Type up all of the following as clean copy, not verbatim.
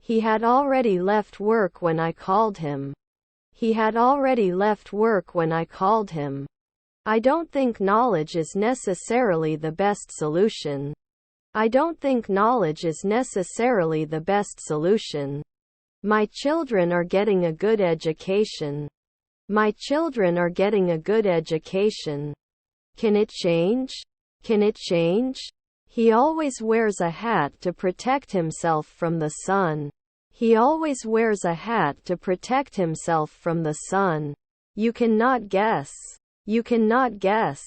He had already left work when I called him. He had already left work when I called him. I don't think knowledge is necessarily the best solution. I don't think knowledge is necessarily the best solution. My children are getting a good education. My children are getting a good education. Can it change? Can it change? He always wears a hat to protect himself from the sun. He always wears a hat to protect himself from the sun. You cannot guess. You cannot guess.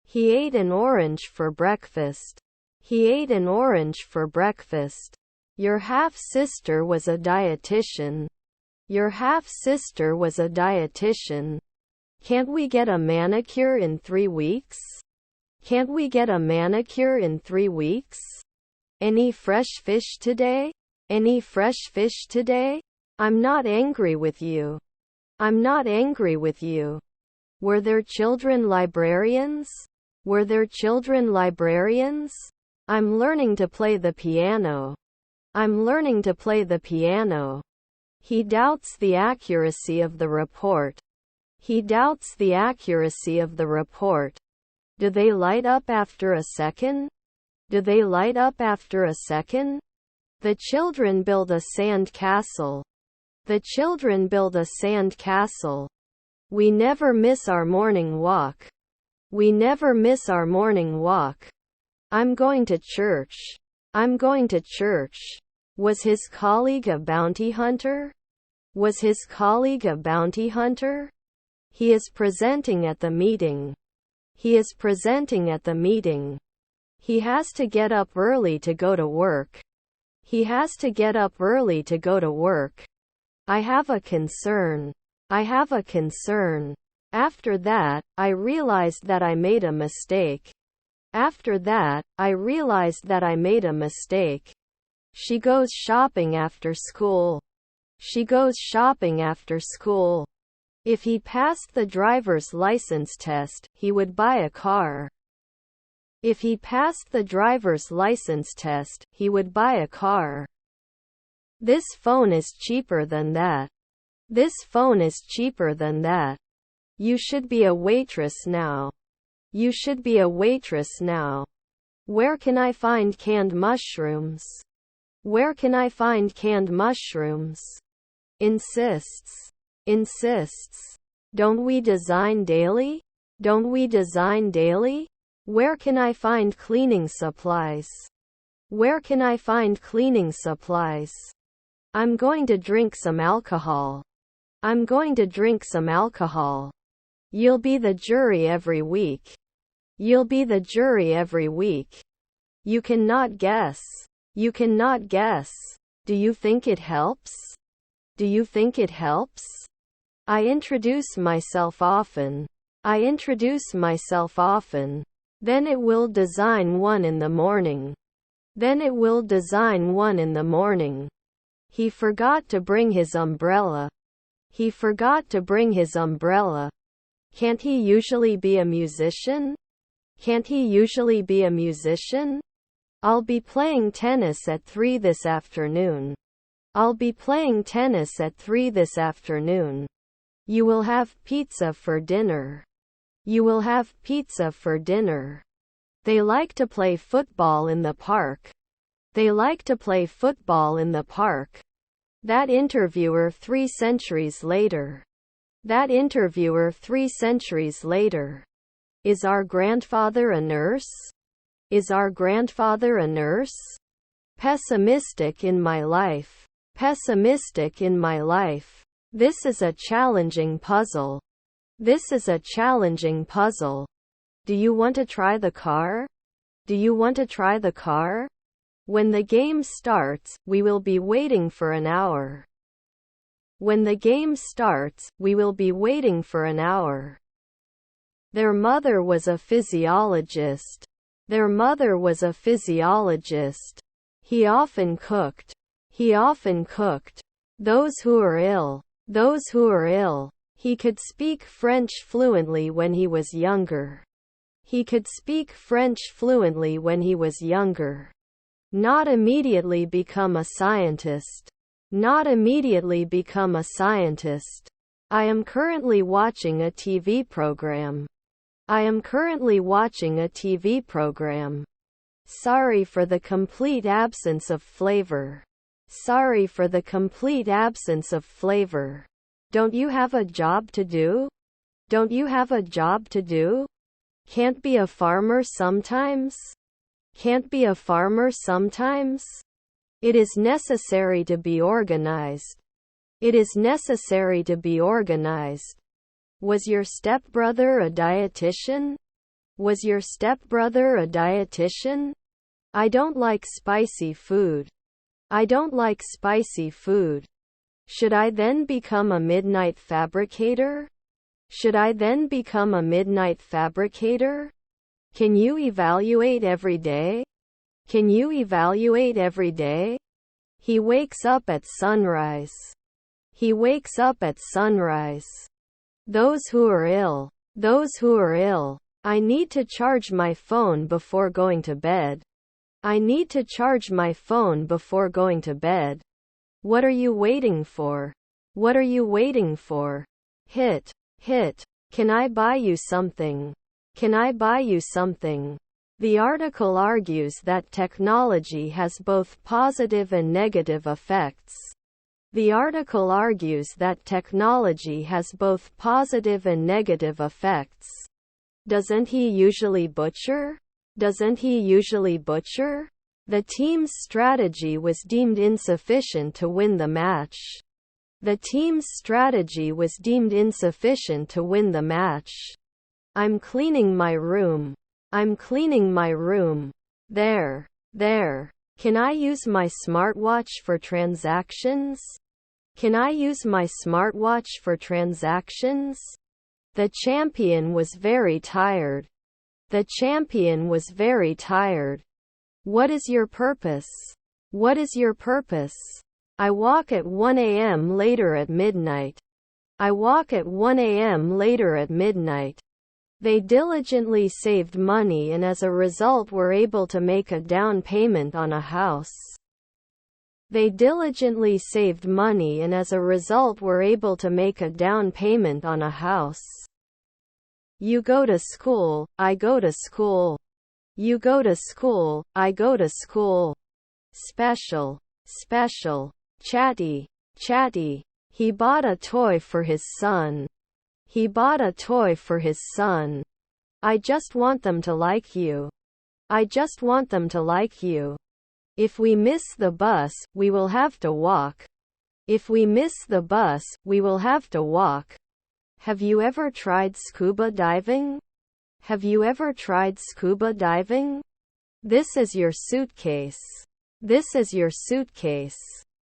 He ate an orange for breakfast. He ate an orange for breakfast. Your half-sister was a dietitian. Your half-sister was a dietitian. Can't we get a manicure in 3 weeks? Can't we get a manicure in 3 weeks? Any fresh fish today? Any fresh fish today? I'm not angry with you. I'm not angry with you. Were there children librarians? Were there children librarians? I'm learning to play the piano. I'm learning to play the piano. He doubts the accuracy of the report. He doubts the accuracy of the report. Do they light up after a second? Do they light up after a second? The children build a sand castle. The children build a sand castle. We never miss our morning walk. We never miss our morning walk. I'm going to church. I'm going to church. Was his colleague a bounty hunter? Was his colleague a bounty hunter? He is presenting at the meeting. He is presenting at the meeting. He has to get up early to go to work. He has to get up early to go to work. I have a concern. I have a concern. After that, I realized that I made a mistake. After that, I realized that I made a mistake. She goes shopping after school. She goes shopping after school. If he passed the driver's license test, he would buy a car. If he passed the driver's license test, he would buy a car. This phone is cheaper than that. This phone is cheaper than that. You should be a waitress now. You should be a waitress now. Where can I find canned mushrooms? Where can I find canned mushrooms? Insists. Insists. Don't we design daily? Don't we design daily? Where can I find cleaning supplies? Where can I find cleaning supplies? I'm going to drink some alcohol. I'm going to drink some alcohol. You'll be the jury every week. You'll be the jury every week. You cannot guess. You cannot guess. Do you think it helps? Do you think it helps? I introduce myself often. I introduce myself often. Then it will design 1 in the morning. Then it will design 1 in the morning. He forgot to bring his umbrella. He forgot to bring his umbrella. Can't he usually be a musician? Can't he usually be a musician? I'll be playing tennis at 3 this afternoon. I'll be playing tennis at 3 this afternoon. You will have pizza for dinner. You will have pizza for dinner. They like to play football in the park. They like to play football in the park. That interviewer 3 centuries later. That interviewer 3 centuries later. Is our grandfather a nurse? Is our grandfather a nurse? Pessimistic in my life. Pessimistic in my life. This is a challenging puzzle. This is a challenging puzzle. Do you want to try the car? Do you want to try the car? When the game starts, we will be waiting for an hour. When the game starts, we will be waiting for an hour. Their mother was a physiologist. Their mother was a physiologist. He often cooked. He often cooked. Those who are ill. Those who are ill. He could speak French fluently when he was younger. He could speak French fluently when he was younger. Not immediately become a scientist. Not immediately become a scientist. I am currently watching a TV program. I am currently watching a TV program. Sorry for the complete absence of flavor. Sorry for the complete absence of flavor. Don't you have a job to do? Don't you have a job to do? Can't be a farmer sometimes? Can't be a farmer sometimes? It is necessary to be organized. It is necessary to be organized. Was your stepbrother a dietitian? Was your stepbrother a dietitian? I don't like spicy food. I don't like spicy food. Should I then become a midnight fabricator? Should I then become a midnight fabricator? Can you evaluate every day? Can you evaluate every day? He wakes up at sunrise. He wakes up at sunrise. Those who are ill. Those who are ill. I need to charge my phone before going to bed. I need to charge my phone before going to bed. What are you waiting for? What are you waiting for? Hit. Can I buy you something? Can I buy you something? The article argues that technology has both positive and negative effects. The article argues that technology has both positive and negative effects. Doesn't he usually butcher? Doesn't he usually butcher? The team's strategy was deemed insufficient to win the match. The team's strategy was deemed insufficient to win the match. I'm cleaning my room. I'm cleaning my room. There. Can I use my smartwatch for transactions? Can I use my smartwatch for transactions? The champion was very tired. The champion was very tired. What is your purpose? What is your purpose? I walk at 1 a.m. later at midnight. I walk at 1 a.m. later at midnight. They diligently saved money and as a result were able to make a down payment on a house. They diligently saved money and as a result were able to make a down payment on a house. You go to school, I go to school. You go to school, I go to school. Special. Chatty. He bought a toy for his son. He bought a toy for his son. I just want them to like you. I just want them to like you. If we miss the bus, we will have to walk. If we miss the bus, we will have to walk. Have you ever tried scuba diving? Have you ever tried scuba diving? This is your suitcase. This is your suitcase.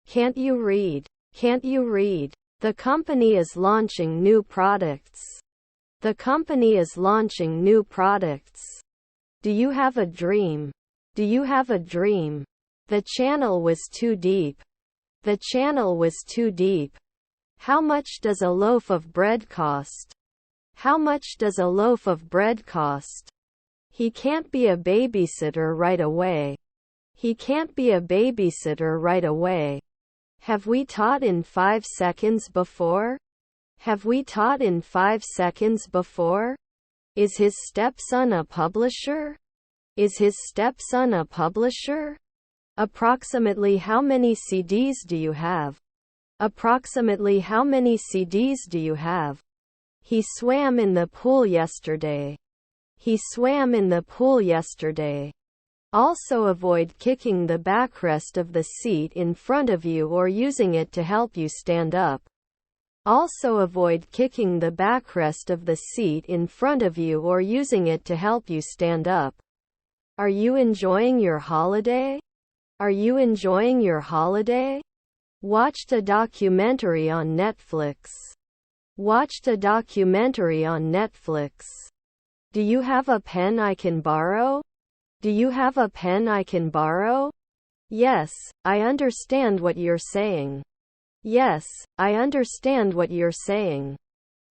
Can't you read? Can't you read? The company is launching new products. The company is launching new products. Do you have a dream? Do you have a dream? The channel was too deep. The channel was too deep. How much does a loaf of bread cost? How much does a loaf of bread cost? He can't be a babysitter right away. He can't be a babysitter right away. Have we taught in 5 seconds before? Have we taught in 5 seconds before? Is his stepson a publisher? Is his stepson a publisher? Approximately how many CDs do you have? Approximately how many CDs do you have? He swam in the pool yesterday. He swam in the pool yesterday. Also avoid kicking the backrest of the seat in front of you or using it to help you stand up. Also avoid kicking the backrest of the seat in front of you or using it to help you stand up. Are you enjoying your holiday? Are you enjoying your holiday? Watched a documentary on Netflix. Watched a documentary on Netflix. Do you have a pen I can borrow? Do you have a pen I can borrow? Yes, I understand what you're saying. Yes, I understand what you're saying.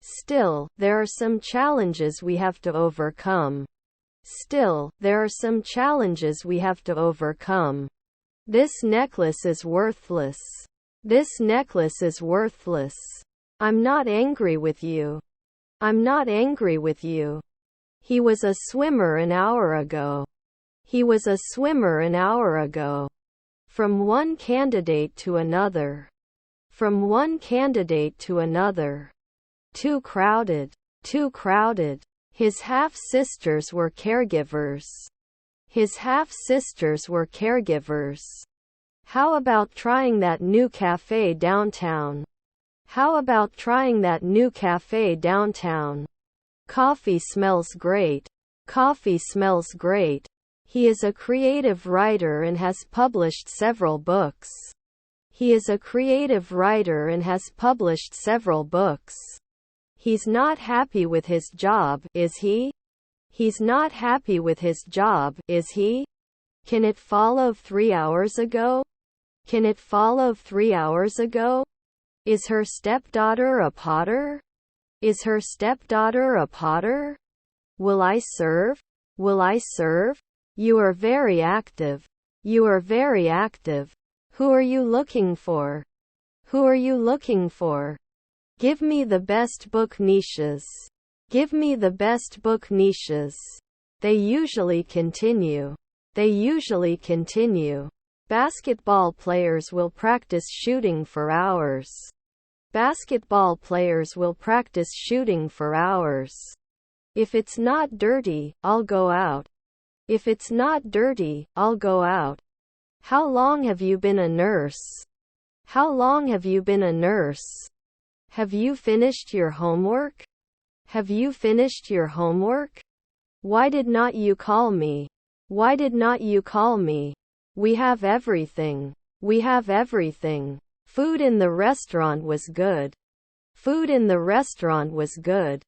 Still, there are some challenges we have to overcome. Still, there are some challenges we have to overcome. This necklace is worthless. This necklace is worthless. I'm not angry with you. I'm not angry with you. He was a swimmer an hour ago. He was a swimmer an hour ago. From one candidate to another. From one candidate to another. Too crowded. Too crowded. His half-sisters were caregivers. His half-sisters were caregivers. How about trying that new cafe downtown? How about trying that new cafe downtown? Coffee smells great. Coffee smells great. He is a creative writer and has published several books. He is a creative writer and has published several books. He's not happy with his job, is he? He's not happy with his job, is he? Can it follow 3 hours ago? Can it follow 3 hours ago? Is her stepdaughter a potter? Is her stepdaughter a potter? Will I serve? Will I serve? You are very active. You are very active. Who are you looking for? Who are you looking for? Give me the best book niches. Give me the best book niches. They usually continue. They usually continue. Basketball players will practice shooting for hours. Basketball players will practice shooting for hours. If it's not dirty, I'll go out. If it's not dirty, I'll go out. How long have you been a nurse? How long have you been a nurse? Have you finished your homework? Have you finished your homework? Why did not you call me? Why did not you call me? We have everything. We have everything. Food in the restaurant was good. Food in the restaurant was good.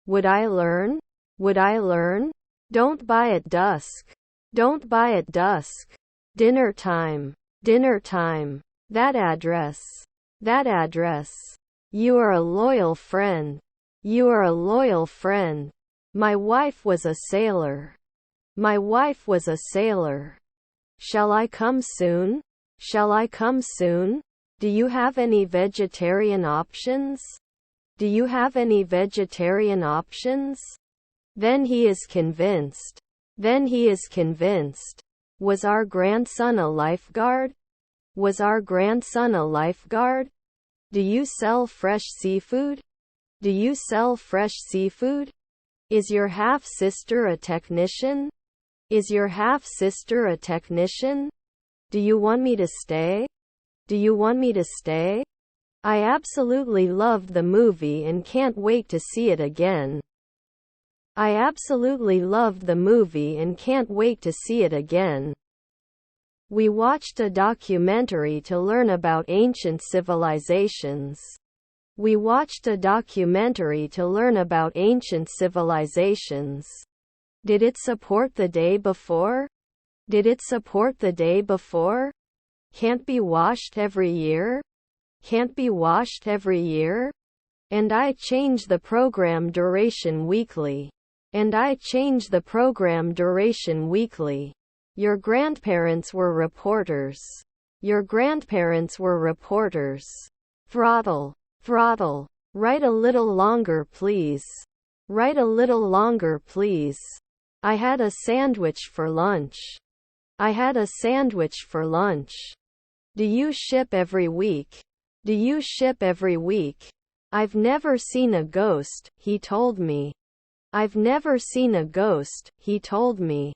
Would I learn? Would I learn? Don't buy at dusk. Don't buy at dusk. Dinner time. Dinner time. That address. That address. You are a loyal friend. You are a loyal friend. My wife was a sailor. My wife was a sailor. Shall I come soon? Shall I come soon? Do you have any vegetarian options? Do you have any vegetarian options? Then he is convinced. Then he is convinced. Was our grandson a lifeguard? Was our grandson a lifeguard? Do you sell fresh seafood? Do you sell fresh seafood? Is your half-sister a technician? Is your half-sister a technician? Do you want me to stay? Do you want me to stay? I absolutely loved the movie and can't wait to see it again. I absolutely loved the movie and can't wait to see it again. We watched a documentary to learn about ancient civilizations. We watched a documentary to learn about ancient civilizations. Did it support the day before? Did it support the day before? Can't be washed every year? Can't be washed every year? And I change the program duration weekly. And I change the program duration weekly. Your grandparents were reporters. Your grandparents were reporters. Throttle. Throttle. Write a little longer please. Write a little longer please. I had a sandwich for lunch. I had a sandwich for lunch. Do you ship every week? Do you ship every week? I've never seen a ghost, he told me. I've never seen a ghost, he told me.